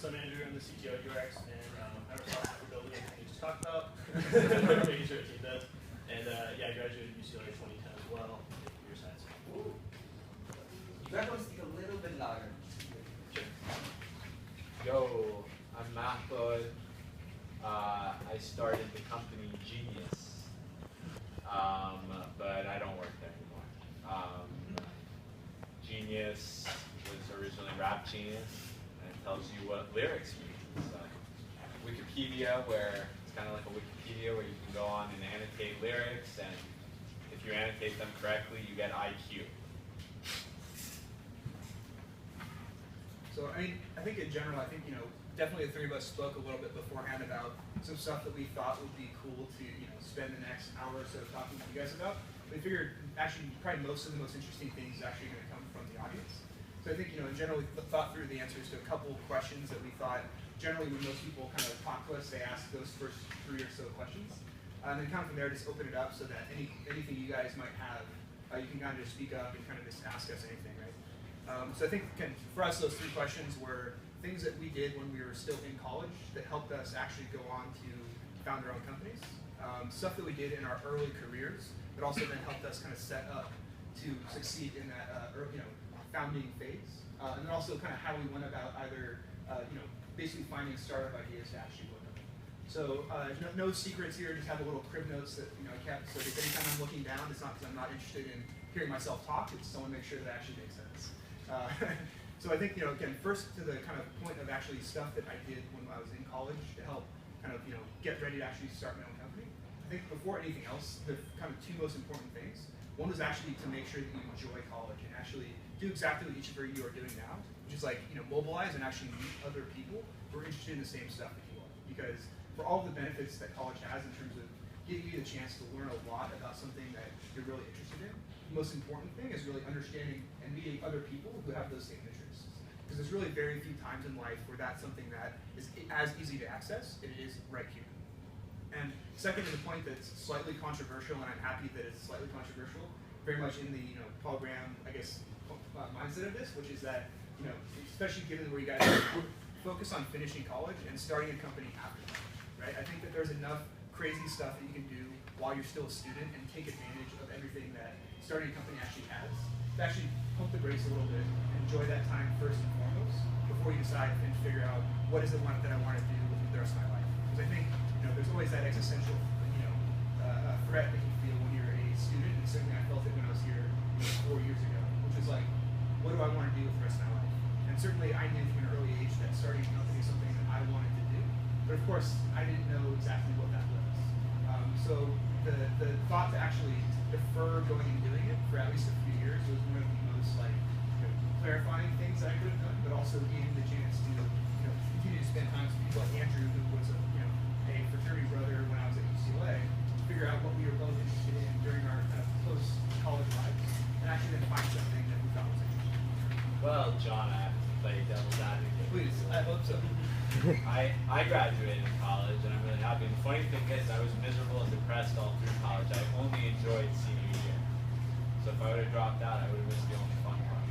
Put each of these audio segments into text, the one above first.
So I'm Andrew, I'm the CTO at URX, and I'm responsible for building everything we just talked about, making sure the team does. And yeah, I graduated UCLA 2010 as well, in computer science. Ooh. You guys want to speak a little bit louder. Sure. Yo, I'm Mahbod. I started the company Genius, but I don't work there anymore. Genius was originally RapGenius, and it tells you what lyrics mean. It's like Wikipedia, where it's kind of like a Wikipedia where you can go on and annotate lyrics, and if you annotate them correctly, you get IQ. So I think in general, definitely the three of us spoke a little bit beforehand about some stuff that we thought would be cool to spend the next hour or so talking to you guys about. We figured actually probably most of the most interesting things is actually going to come from the audience. So I think in general we thought through the answers to a couple of questions that we thought generally when most people kind of talk to us, they ask those first 3 or so questions, and then kind of from there just open it up so that anything you guys might have, you can kind of just speak up and kind of just ask us anything, right? So I think for us those 3 questions were things that we did when we were still in college that helped us actually go on to found our own companies, stuff that we did in our early careers that also then helped us kind of set up to succeed in that founding phase, and then also kind of how we went about either basically finding startup ideas to actually work on. So no secrets here, just have a little crib notes that I kept, so that anytime I'm looking down, it's not because I'm not interested in hearing myself talk, it's so I want to make sure that it actually makes sense. So I think, again, first to the kind of point of actually stuff that I did when I was in college to help kind of, get ready to actually start my own company. I think before anything else, the kind of 2 most important things, one was actually to make sure that you enjoy college and actually do exactly what each of you are doing now, which is like, mobilize and actually meet other people who are interested in the same stuff that you are. Because for all of the benefits that college has in terms of giving you the chance to learn a lot about something that you're really interested in, the most important thing is really understanding and meeting other people who have those same interests. Because there's really very few times in life where that's something that is as easy to access, and it is right here. And second to the point that's slightly controversial, and I'm happy that it's slightly controversial, very much in the program, I guess, mindset of this, which is that, especially given where you guys focus on finishing college and starting a company after that, right? I think that there's enough crazy stuff that you can do while you're still a student and take advantage of everything that starting a company actually has, to actually pump the brakes a little bit and enjoy that time first and foremost before you decide and figure out what is it that I want to do with the rest of my life. Because I think there's always that existential threat that you feel when you're a student, and certainly I felt it when I was here 4 years ago, which is like, what do I want to do with the rest of my life? And certainly I knew from an early age that starting a company is something that I wanted to do, but of course I didn't know exactly what that was. So the thought to actually defer going and doing it for at least a few years was one of the most clarifying things that I could have done, but also gave me the chance to continue to spend time with people like Andrew, who was a fraternity brother when I was at UCLA, figure out what we were both interested in during our kind of post-college lives, and actually then find something that we thought was interesting. Well, John, I have to play devil's advocate. Please, I hope so. I graduated in college, and I'm really happy. And the funny thing is, I was miserable and depressed all through college. I only enjoyed senior year. So if I would have dropped out, I would have missed the only fun part.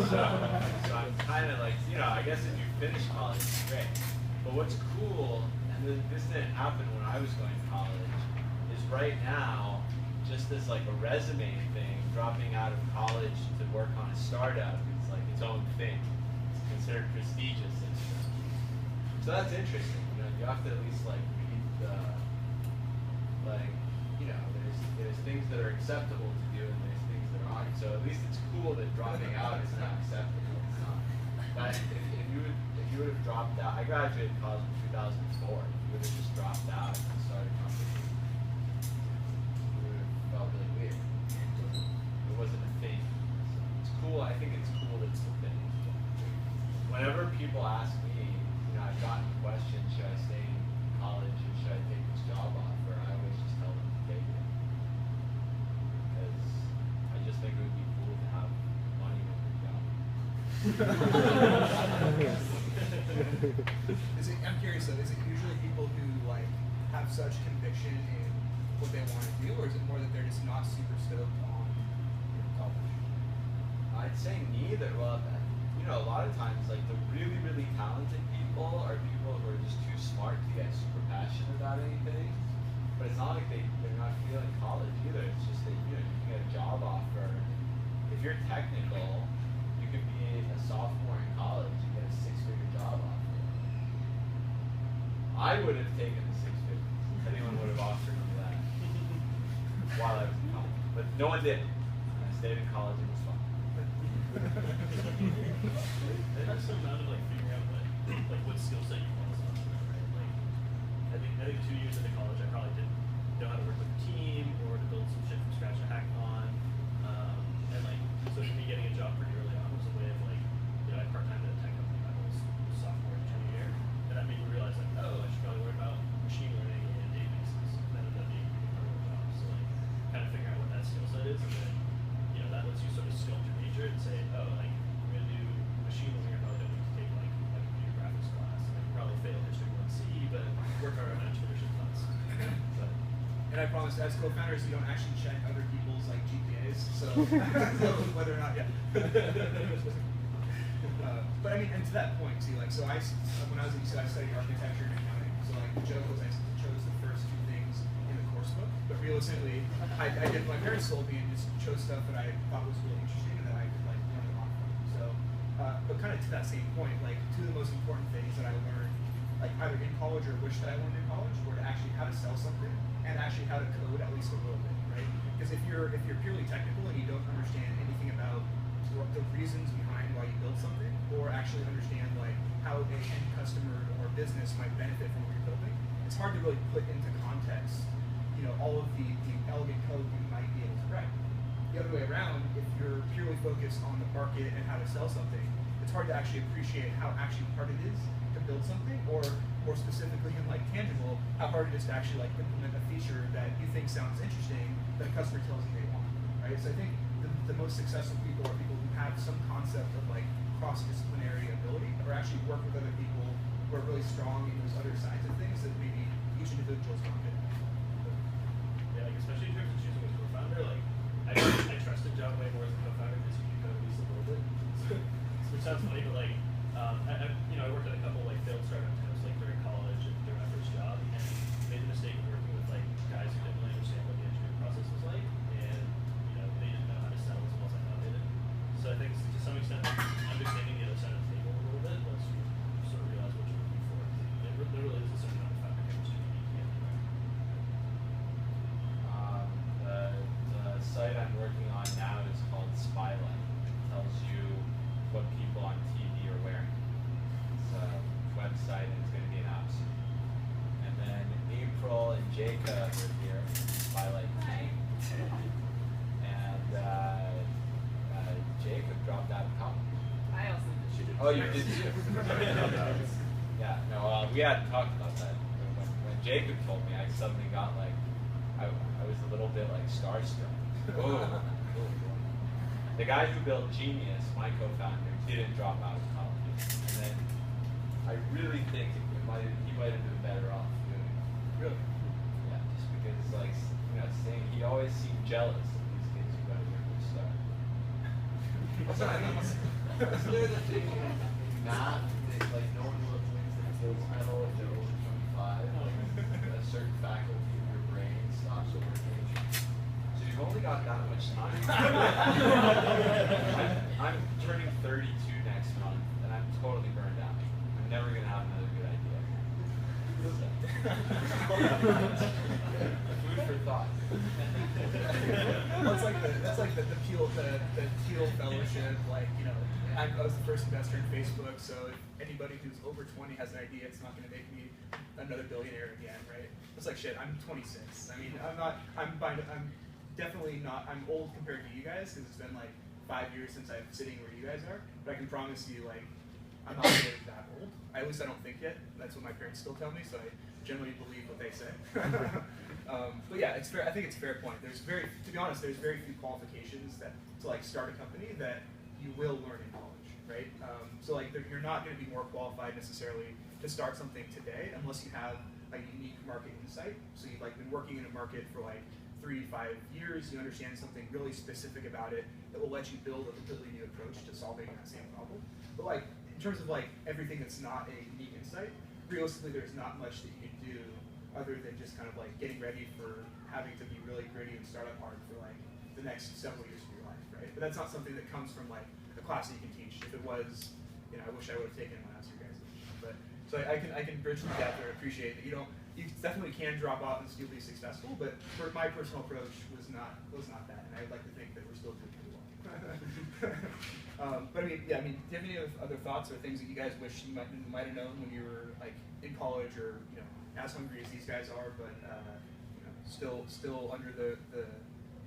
So I'm kind of like, I guess if you finish college, it's great. But what's cool, and this didn't happen when I was going to college, is right now, just as like a resume thing, dropping out of college to work on a startup, it's like its own thing. It's considered prestigious. So that's interesting. You have to at least read the, there's things that are acceptable to do and there's things that aren't. So at least it's cool that dropping out is not acceptable. It's not. But if you would have dropped out, I graduated college in 2004. If you would have just dropped out and started a company, you would have felt really weird. It wasn't a thing. So it's cool. I think it's cool that it's a thing. Whenever people ask me, I've gotten the question, should I stay in college or should I take this job offer? I always just tell them to take it. Because I just think it would be cool to have money when you're young. I'm curious though, is it usually people who have such conviction in what they want to do, or is it more that they're just not super stoked on college? I'd say neither. Well, know, a lot of times, like the really, really talented people are people who are just too smart to get super passionate about anything. But it's not like they're not feeling college either. It's just that you can get a job offer. If you're technical, you can be a sophomore in college and get a 6-figure job offer. I would have taken the 6 figures if anyone would have offered me that while I was in college. But no one did. And I stayed in college and it was fun. There's some amount of like figuring out what skill set you want as an entrepreneur, right? Like I think 2 years into college I probably didn't know how to work with a team or to build some shit from scratch to hackathon. And like so for me getting a job pretty early on was a way of like, I part-time at a tech company my whole sophomore and junior year. And that made me realize like, I should probably learn about machine learning and databases. And that ended up being part of the job. So like kind of figuring out what that skill set is, and then that lets you sort of sculpt your major and say, like I'm gonna do machine learning, I probably don't need to take like a computer graphics class. I can probably fail history 1C, but work hard on my entrepreneurship class. So. And I promise, as co-founders, you don't actually check other people's like GPAs, so whether or not, yeah. But I mean, and to that point too, like, so when I was at UCLA, I studied architecture and accounting. So like, the joke was I chose the first 2 things in the course book, but realistically, I did what my parents told me and just chose stuff that I thought was really interesting and that I could like learn a lot from. So, but kind of to that same point, like 2 of the most important things that I learned, like either in college or wish that I learned in college, were to actually how to sell something and actually how to code at least a little bit, right? Because if you're purely technical and you don't understand anything about the reasons behind why you build something, or actually understand like how an end customer or business might benefit from what you're building, it's hard to really put into context, all of the elegant code you might be able to write. The other way around, if you're purely focused on the market and how to sell something, it's hard to actually appreciate how actually hard it is to build something, or more specifically and like tangible, how hard it is to actually like implement a feature that you think sounds interesting that a customer tells you they want, right? So I think the most successful people are people who have some concept of like cross-disciplinary ability, or actually work with other people who are really strong in those other sides of things that maybe each individual is not good at. Yeah, like especially in terms of choosing a co-founder, like I trusted John way more as a co-founder because he could code at least a little bit. Which sounds funny, but like I worked at a couple like failed startup towns like during college and during my first job, and made the mistake of working with like guys who didn't really understand what the engineering process was like, and they didn't know how to sell as well as I thought they did. So I think to some extent understanding the other side of the table a little bit lets you sort of realize what you're looking for. There really is a certain amount of founder chemistry you need to get right. The site I'm working on now is called Spylight. It tells you what people on TV are wearing. It's a website and it's going to be an app soon. And then April and Jacob are here, Spylight team. And Jacob dropped out of college. I also did. Oh, you did too? Yeah, no, we hadn't talked about that. When Jacob told me, I suddenly got like, I was a little bit like starstruck. Oh. The guy who built Genius, my co-founder, didn't drop out of college. And then I really think he might have been better off doing it. Really? Yeah, just because like, saying he always seemed jealous of these kids who got here to start. What's that? Isn't there the thing in math that like no one wins the Fields medal if they're over 25? Like a certain faculty of your brain stops working. So you've only got that much time. I'm turning 32 next month, and I'm totally burned out. I'm never gonna have another good idea. Food for thought. Well, that's like the Teal Fellowship. Like I was the first investor in Facebook, so if anybody who's over 20 has an idea, it's not going to make me another billionaire again, right? It's like shit. I'm 26. I mean, I'm definitely not. I'm old compared to you guys because it's been like 5 years since I'm sitting where you guys are. But I can promise you, like, I'm not really that old. At least I don't think yet. That's what my parents still tell me, so I generally believe what they say. But yeah, it's fair. I think it's a fair point. To be honest, there's very few qualifications to like start a company that you will learn in college, right? So like you're not going to be more qualified necessarily to start something today unless you have a unique market insight. So you've like been working in a market for like 3 to 5 years. You understand something really specific about it that will let you build a completely new approach to solving that same problem. But like in terms of like everything that's not a unique insight, realistically there's not much that you can do other than just kind of like getting ready for having to be really gritty and startup hard for like the next several years of your life, right? But that's not something that comes from like a class that you can teach. If it was, you know, I wish I would have taken it when I was your guys' age. But so I can bridge the gap there. Appreciate that you definitely can drop out and still be successful. But for my personal approach was not that, and I'd like to think that we're still doing pretty well. But I mean, yeah, I mean, do you have any other thoughts or things that you guys wish you might have known when you were like in college, or you know, as hungry as these guys are, but you know, still under the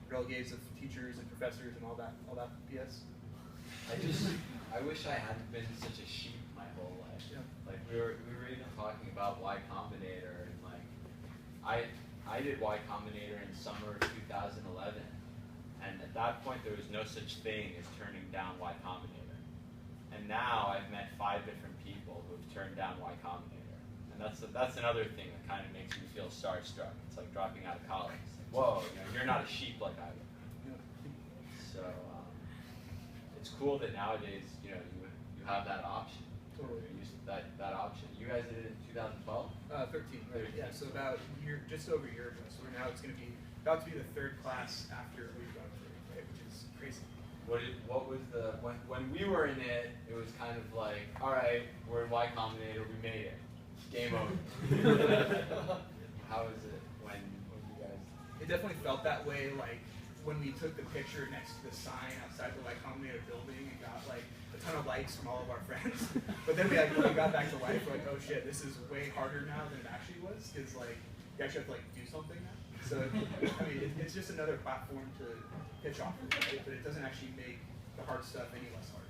real gaze of teachers and professors and all that BS? I wish I hadn't been such a sheep my whole life. Yeah. Like we were even talking about Y Combinator, and like I did Y Combinator in summer of 2011, and at that point there was no such thing as turning down Y Combinator. And now I've met 5 different people who have turned down Y Combinator, and that's another thing that kind of makes me feel starstruck. It's like dropping out of college. It's like, whoa, you know, you're not a sheep like I was. So it's cool that nowadays, you know, you have that option. Totally. You use that option. You guys did it in 2012? 13, right? Yeah, so about just over a year ago. So now it's going to be about to be the 3rd class after we've gone through, right? Which is crazy. What was the when we were in it? It was kind of like, all right, we're in Y Combinator, we made it, game over. How was it when you guys? It definitely felt that way, like when we took the picture next to the sign outside the Y Combinator building and got like a ton of likes from all of our friends. But then when we got back to life, we're like, oh shit, this is way harder now than it actually was, because like you actually have to like do something now. So I mean, it's just another platform to pitch off of, right? But it doesn't actually make the hard stuff any less hard.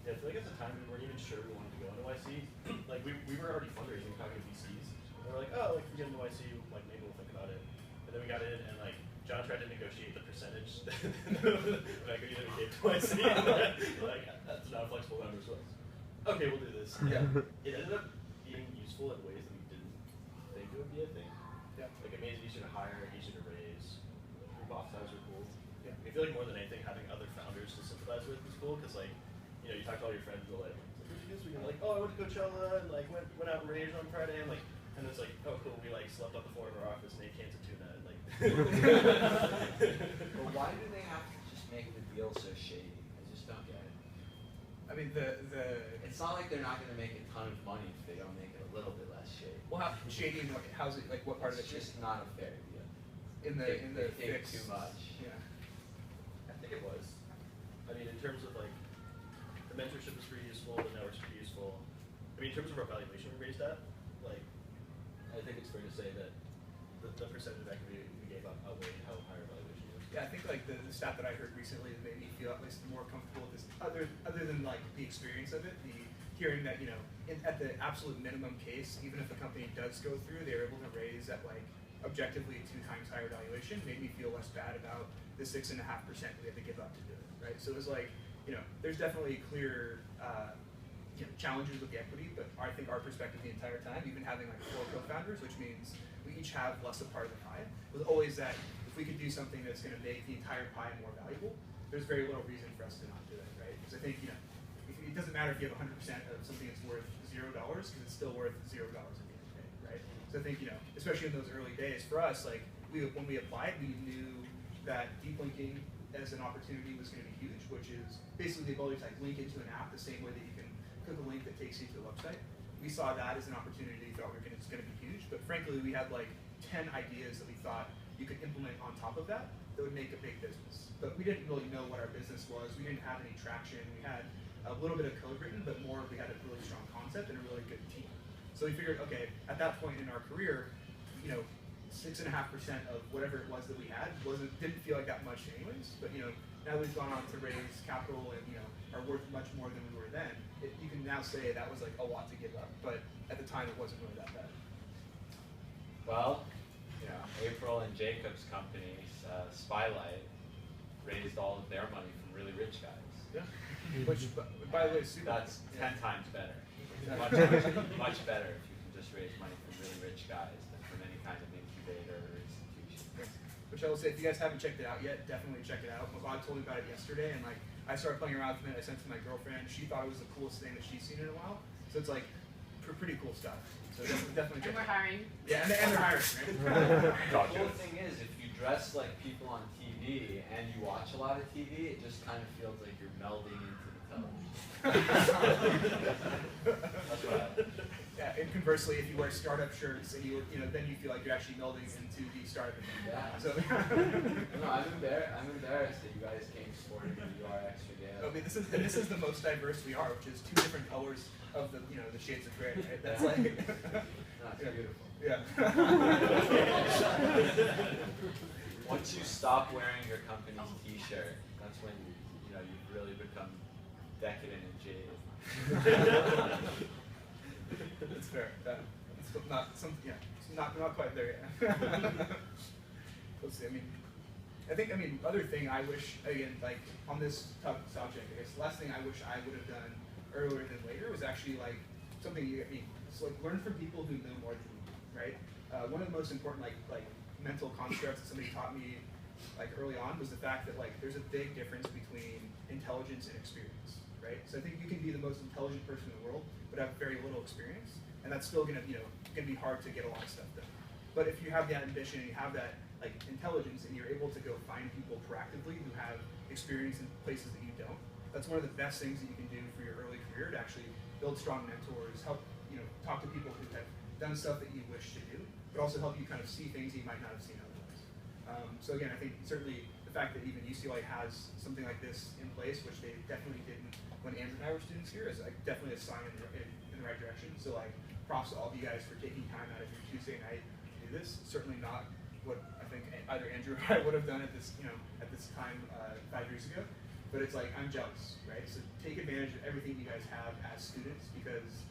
Yeah, I feel like at the time we weren't even sure we wanted to go into YC. Like we were already fundraising, talking to VCs. And we were like, oh, like if we get into YC, like maybe we'll think about it. And then we got in, and like John tried to negotiate the percentage that equity that we gave to YC. Like that's not a flexible number, so okay, we'll do this. Yeah. It ended up being useful in ways that we didn't think it would be a thing. Yeah. Like it made it easier to hire, easier to raise. Group office were cool. Yeah. I feel like more than anything, having other founders to sympathize with was cool, because like, you know, you talk to all your friends, they're like, what did you do this weekend? Like, oh, I went to Coachella and like went out and raged on Friday, and like, and it's like, oh cool, we like slept on the floor of our office and ate cans of tuna, and like. But why do they have to just make the deal so shady? I just don't get it. I mean, It's not like they're not going to make a ton of money if they don't make it a little bit less shady. well, how shady? How's it? Like, what part It's of it? just not a fair deal. In the They take fix. too much. Yeah. I think it was. I mean, in terms of like, the mentorship is pretty useful, the network's pretty useful. I mean, in terms of our valuation we raised at, like, I think it's fair to say that the percentage of equity we gave up outweighed how high our valuation was. Yeah, I think like the stat that I heard recently that made me feel at least more comfortable with this, other than like the experience of it, the hearing that, you know, at the absolute minimum case, even if the company does go through, they're able to raise at like objectively 2 times higher valuation, made me feel less bad about the 6.5% we had to give up to do it, right? So it was like, you know, there's definitely clear you know, challenges with the equity, but I think our perspective the entire time, even having like 4 co-founders, which means we each have less a part of the pie, was always that if we could do something that's going to make the entire pie more valuable, there's very little reason for us to not do it, right? Because I think, you know, it doesn't matter if you have 100% of something that's worth $0, because it's still worth $0 at the end of the day, right? So I think, you know, especially in those early days, for us, like, when we applied, we knew that deep linking as an opportunity was going to be huge, which is basically the ability to like link into an app the same way that you can click a link that takes you to a website. We saw that as an opportunity, thought it's going to be huge, but frankly, we had like 10 ideas that we thought you could implement on top of that would make a big business. But we didn't really know what our business was. We didn't have any traction. We had a little bit of code written, but more we had a really strong concept and a really good team. So we figured, okay, at that point in our career, you know, 6.5% of whatever it was that we had didn't feel like that much anyways. But you know, now that we've gone on to raise capital and you know are worth much more than we were then, you can now say that was like a lot to give up. But at the time, it wasn't really that bad. Well, you know, April and Jacob's company, Spylight, raised all of their money from really rich guys. Yeah. Which, by the way, is super. That's 10 times better. Much, much better if you can just raise money from really rich guys than from any kind of incubator or institution. which I will say, if you guys haven't checked it out yet, definitely check it out. Mahbod told me about it yesterday, and like I started playing around with it. I sent it to my girlfriend. She thought it was the coolest thing that she's seen in a while. So it's like pretty cool stuff. So definitely check And we're it out. hiring. Yeah, and they're hiring, right? The cool thing is, if you dress like people on TV and you watch a lot of TV, it just kind of feels like you're melding into the television. That's what I like. Yeah, and conversely, if you wear startup shirts and then you feel like you're actually melding into the startup. Yeah. So No, I'm embarrassed that you guys came sporting the URX regalia. I mean, this is the most diverse we are, which is 2 different colors of the the shades of gray. Right? That's like That's beautiful. yeah. Once you stop wearing your company's T-shirt, that's when you've really become decadent and jaded. That's fair. It's not quite there yet. Let's see. I think other thing I wish, again, like on this subject, I guess the last thing I wish I would have done earlier than later was actually like something it's like learn from people who know more than you, right? One of the most important like mental constructs that somebody taught me like early on was the fact that like there's a big difference between intelligence and experience, right? So I think you can be the most intelligent person in the world, but have very little experience, and that's still gonna be hard to get a lot of stuff done. But if you have that ambition and you have that like intelligence, and you're able to go find people proactively who have experience in places that you don't, that's one of the best things that you can do for your early career, to actually build strong mentors, help talk to people who have done stuff that you wish to do, but also help you kind of see things that you might not have seen otherwise. So again, I think certainly the fact that even UCLA has something like this in place, which they definitely didn't when Andrew and I were students here, is like definitely a sign in the right direction. So like props to all of you guys for taking time out of your Tuesday night to do this. Certainly not what I think either Andrew or I would have done at this time 5 years ago. But it's like, I'm jealous, right? So take advantage of everything you guys have as students, because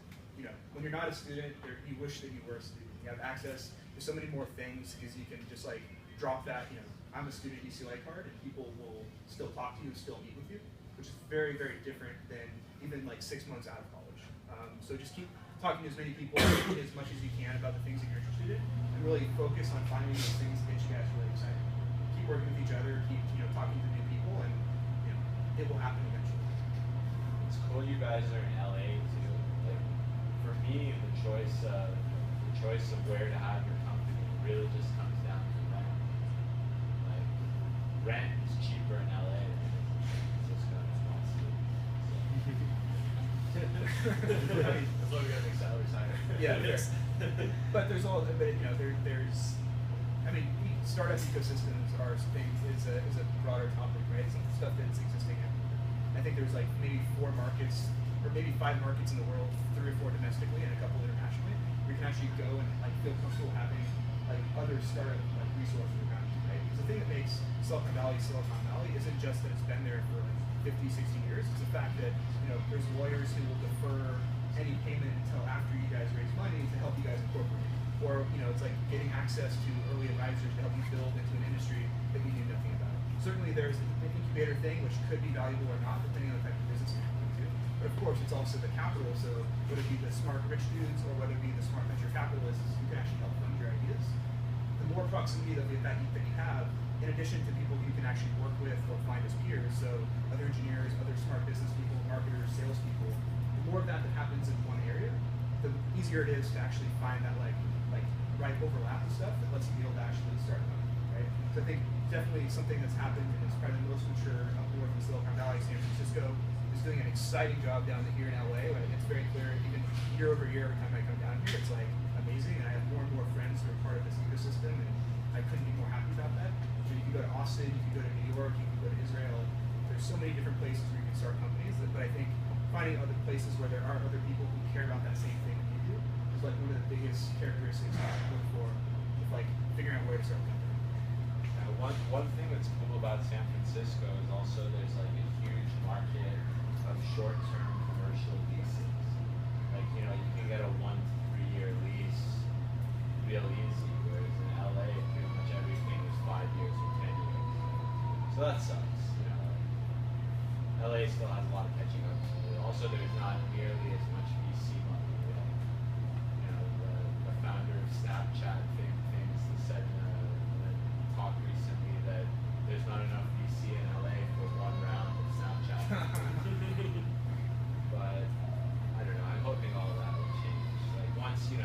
when you're not a student, you wish that you were a student. You have access to so many more things, because you can just like drop that, I'm a student UCLA card, and people will still talk to you and still meet with you, which is very, very different than even like 6 months out of college. So just keep talking to as many people as much as you can about the things that you're interested in, and really focus on finding those things that get you guys really excited. Keep working with each other, keep talking to new people, and it will happen eventually. It's cool you guys are in LA too. Like, for me, the choice of where to have your company really just comes down to rent. Like, rent is cheaper in LA than San Francisco and Swansea. That's why we gotta make salaries higher. Yeah, but there's startup ecosystems are is a broader topic, right? Some stuff that's existing. I think there's like maybe 4 markets, or maybe 5 markets in the world, 3 or 4 domestically, and a couple internationally, where you can actually go and like feel comfortable having like other startup like resources around you, right? Because the thing that makes Silicon Valley isn't just that it's been there for like 50, 60 years. It's the fact that there's lawyers who will defer any payment until after you guys raise money to help you guys incorporate. Or it's like getting access to early advisors to help you build into an industry that you knew nothing about. Certainly there's an incubator thing, which could be valuable or not, depending on the type of business you're going to. But of course, it's also the capital. So whether it be the smart rich dudes or whether it be the smart venture capitalists who can actually help fund your ideas, the more proximity that you have, in addition to people you can actually work with or find as peers, so other engineers, other smart business people, marketers, salespeople, the more of that happens in one area, the easier it is to actually find that like right overlap of stuff that lets you be able to actually start a company, right? So I think definitely something that's happened, and it's probably the most mature up north in Silicon Valley. San Francisco is doing an exciting job down here in LA. Like, it's very clear, even year over year, every time I come down here, it's like amazing, and I have more and more friends who are part of this ecosystem, and I couldn't be more happy about that. So you can go to Austin, you can go to New York, you can go to Israel. There's so many different places where you can start companies, but I think finding other places where there are other people who care about that same thing that you do is like one of the biggest characteristics I look for with like figuring out where to start a company. One thing that's cool about San Francisco is also there's like a huge market of short-term commercial leases. Like, you can get a 1 to 3 year lease real easy, whereas in LA, pretty much everything is 5 years or 10 years. So that sucks. LA still has a lot of catching up to do. Also, there's not nearly as much VC money. The founder of Snapchat famously said in a talk out recently that there's not enough VC in LA for one round of Snapchat. But I don't know. I'm hoping all of that will change. Like once it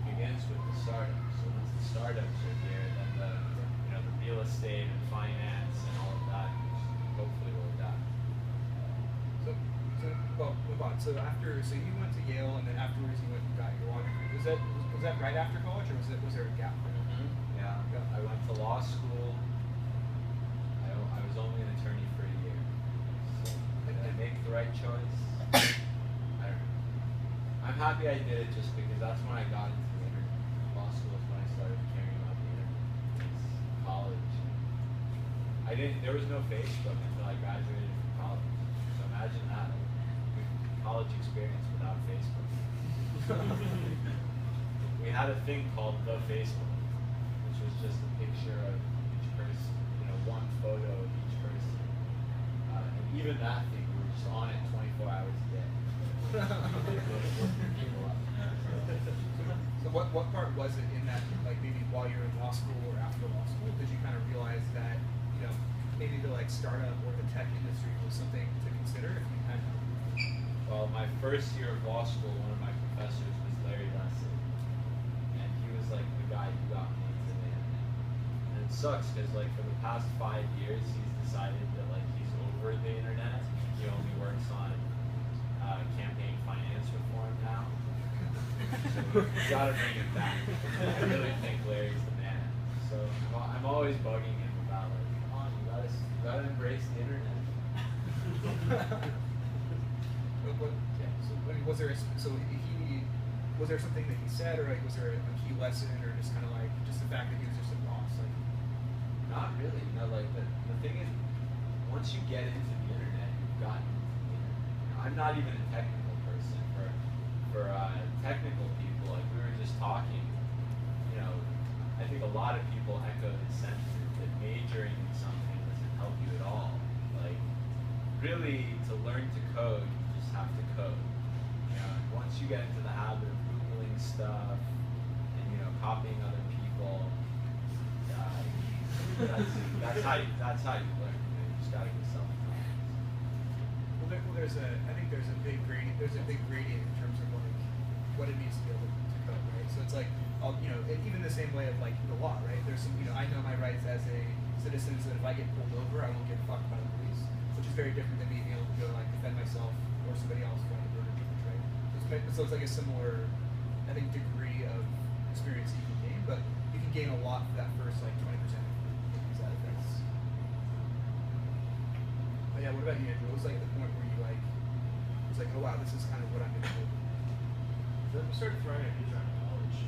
begins with the startups. So once the startups are here, then the real estate and finance and all of that hopefully will adapt. So you went to Yale, and then afterwards you went and got your law degree. Was that right after college, or was there a gap? Yeah. I went to law school. I was only an attorney for a year. So did I make the right choice? I don't know. I'm happy I did it just because that's when I got into the internet. Law school is when I started caring about the internet. It's college. There was no Facebook until I graduated from college. So imagine that. College experience without Facebook. We had a thing called the Facebook, which was just a picture of each person, one photo of each person. And even that thing, we were just on it 24 hours a day. So what part was it in that, like maybe while you're in law school or after law school, did you kind of realize that, maybe the startup or the tech industry was something to consider if you had? Well, my first year of law school, one of my professors was Larry Lessig, and he was like the guy who got me into the internet. And it sucks because for the past 5 years, he's decided that he's over the internet. He only works on campaign finance reform now. So we gotta bring him back. I really think Larry's the man. So I'm always bugging him about come on, you gotta embrace the internet. Was there something that he said, or was there a key lesson, or just kind of just the fact that he was just a boss? Not really. The thing is, once you get into the internet, you've gotten into the internet. I'm not even a technical person. For technical people, we were just talking. I think a lot of people echo the sentiment that majoring in something doesn't help you at all. Really, to learn to code, you just have to code. Once you get into the habit of Googling stuff and copying other people, that's how you learn. You just gotta get self-confidence. I think there's a big gradient. There's a big gradient in terms of what it means to be able to code, right? So it's even the same way of the law, right? There's some, I know my rights as a citizen, so that if I get pulled over, I won't get fucked by the police, which is very different than me being able to go defend myself or somebody else for the murder charge, right? So it's a similar, I think, degree of experience you can gain, but you can gain a lot for that first 20% of these side effects. But yeah, what about you, Andrew? What was the point where you it's oh wow, this is kind of what I'm gonna do? So we started throwing ideas around in college.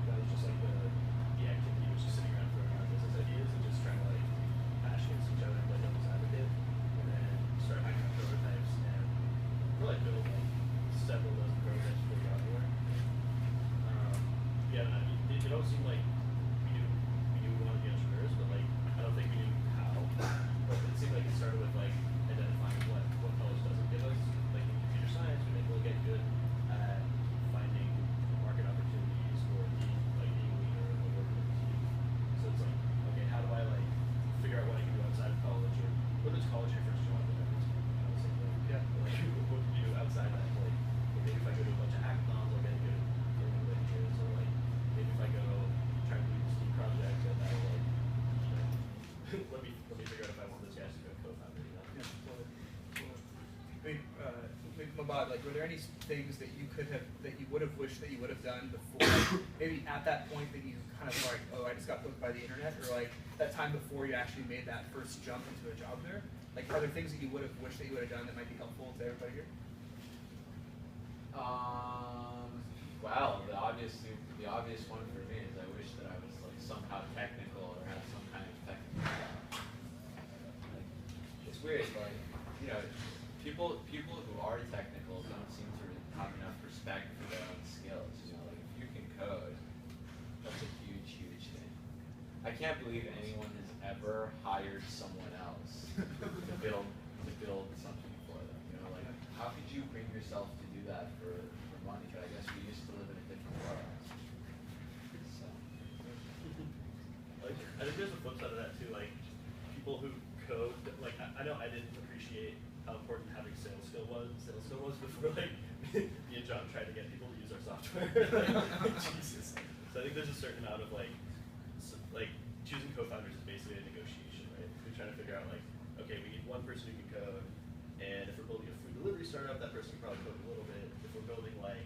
That was just the activity was just sitting around throwing around business ideas and just trying to bash against each other and play devil's advocate. And then start hacking up prototypes and really build several dozen prototypes before we got anywhere. It don't seem like we knew we wanted to be entrepreneurs, but I don't think we knew how. But it seemed like it started with identifying what college doesn't give us. In computer science, we think we'll get good at finding market opportunities or being leader or working with a team. So it's okay, how do I figure out what I can do outside of college, or what is college your first job? Same thing. Yeah. What do you do outside that? Maybe if I go to a bunch of hackathons, I'll get good at learning languages, or maybe if I go try to do this team project, then that'll let me figure out if I want those guys to be a co-founder. Yeah, totally. Mahbod, were there any things that you would have wished that you would have done before, maybe at that point that you kind of oh, I just got hooked by the internet, or that time before you actually made that first jump into a job there? Are there things that you would have wished that you would have done that might be helpful to everybody here? Well, the obvious one for me is I wish that I was somehow technical or had some kind of technical job. It's weird, people who are technical don't seem to have enough respect for their own skills. If you can code, that's a huge, huge thing. I can't believe anyone has ever hired someone else to build something for them. How could you bring yourself to do that for money? I guess we used to live in a different world. So. I think there's a flip side of that too. in sales still was before like me and John tried to get people to use our software. Jesus. So I think there's a certain amount of like choosing co-founders is basically a negotiation, right? We're trying to figure out like, okay, we need one person who can code, and if we're building a food delivery startup, that person can probably code a little bit. If we're building like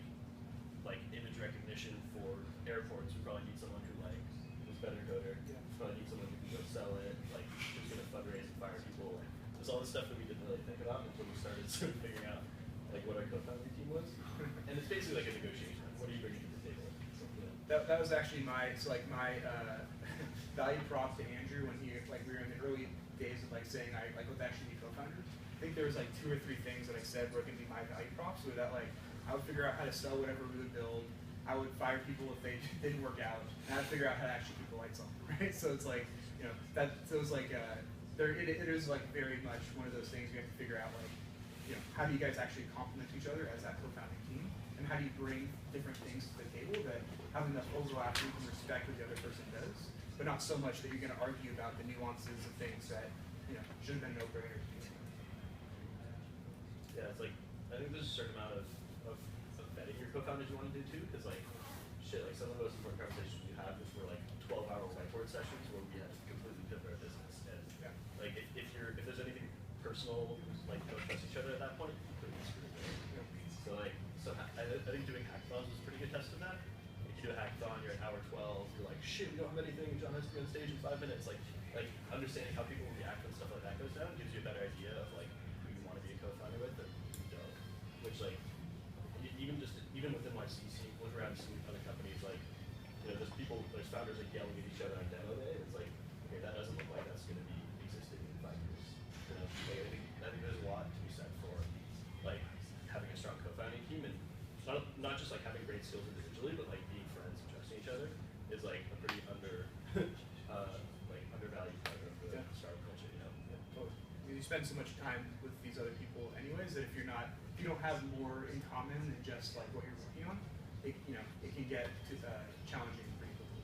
image recognition for airports, we probably need someone who who's a better coder. Yeah. We probably need someone who can go sell it, who's gonna fundraise and fire people. There's all this stuff that we didn't really think about until we started sort of figuring out what our co-founding team was. And it's basically like a negotiation. What are you bringing to the table? So, yeah. That was actually my value prop to Andrew when we were in the early days of saying let's actually be co-founders. I think there was 2 or 3 things that I said were going to be my value props. So that I would figure out how to sell whatever we would build. I would fire people if they didn't work out, and I'd figure out how to actually keep the lights on. Right? So it's that. So it was it is very much one of those things you have to figure out how do you guys actually complement each other as that co-founding team, and how do you bring different things to the table that have enough overlap so you can respect what the other person does, but not so much that you're going to argue about the nuances of things that should have been no-brainers. Yeah, it's I think there's a certain amount of vetting your co-founders you want to do too, because some of the most important conversations we have is for 12-hour whiteboard sessions where we have to completely pivot our business. And if there's anything personal, don't trust each other at that point, you're completely screwed. Right? So I think doing hackathons was a pretty good test of that. If you do a hackathon, you're at hour 12, you're like, shit, we don't have anything, John has to be on stage in 5 minutes. Understanding how people will react when stuff like that goes down gives you a better idea of who you want to be a co-founder with and who you don't. Which even within CC, look around and see other companies there's founders yelling at each other on demo day. It's okay, that doesn't look like that's going to be existing in 5 years. I think there's a lot to be said for having a strong co-founding team, and not just having great skills individually, but being friends and trusting each other is a pretty undervalued part of the startup culture. Totally. You spend so much time with these other people anyways that if you don't have more in common than just what you're working on, it can get challenging pretty quickly.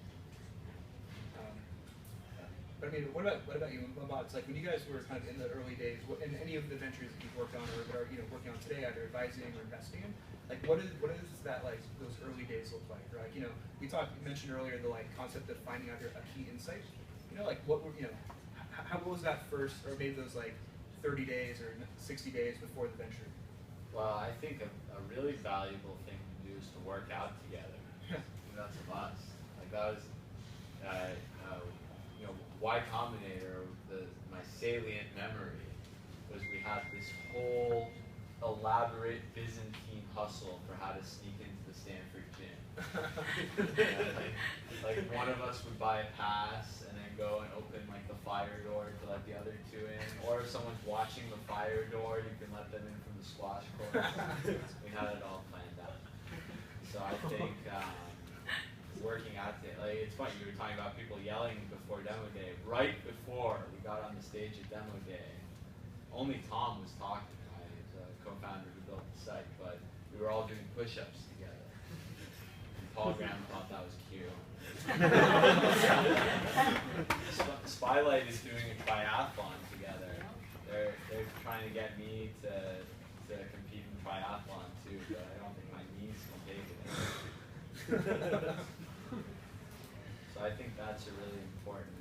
But what about you, Mahbod? It's when you guys were kind of in the early days, in any of the ventures that you've worked on or that are working on today, either advising or investing in, what is that those early days look like? Or you mentioned earlier the concept of finding out a key insight. What were how was that first, or maybe those 30 days or 60 days before the venture? Well, I think a really valuable thing to do is to work out together. That's a must. That was, Y Combinator. My salient memory was we had this whole elaborate Byzantine hustle for how to sneak into the Stanford gym. And, one of us would buy a pass and then go and open the fire door to let the other 2 in, or if someone's watching the fire door, you can let them in from the squash court. We had it all planned out. So I think working out, it's funny, you were talking about people yelling before demo day. Right before we got on the stage at demo day, only Tom was talking, the co-founder who built the site, but we were all doing push-ups together. And Paul Graham thought that was cute. Spylight is doing a triathlon together. They're trying to get me to compete in triathlon too, but I don't think my knees can take it. So I think that's a really important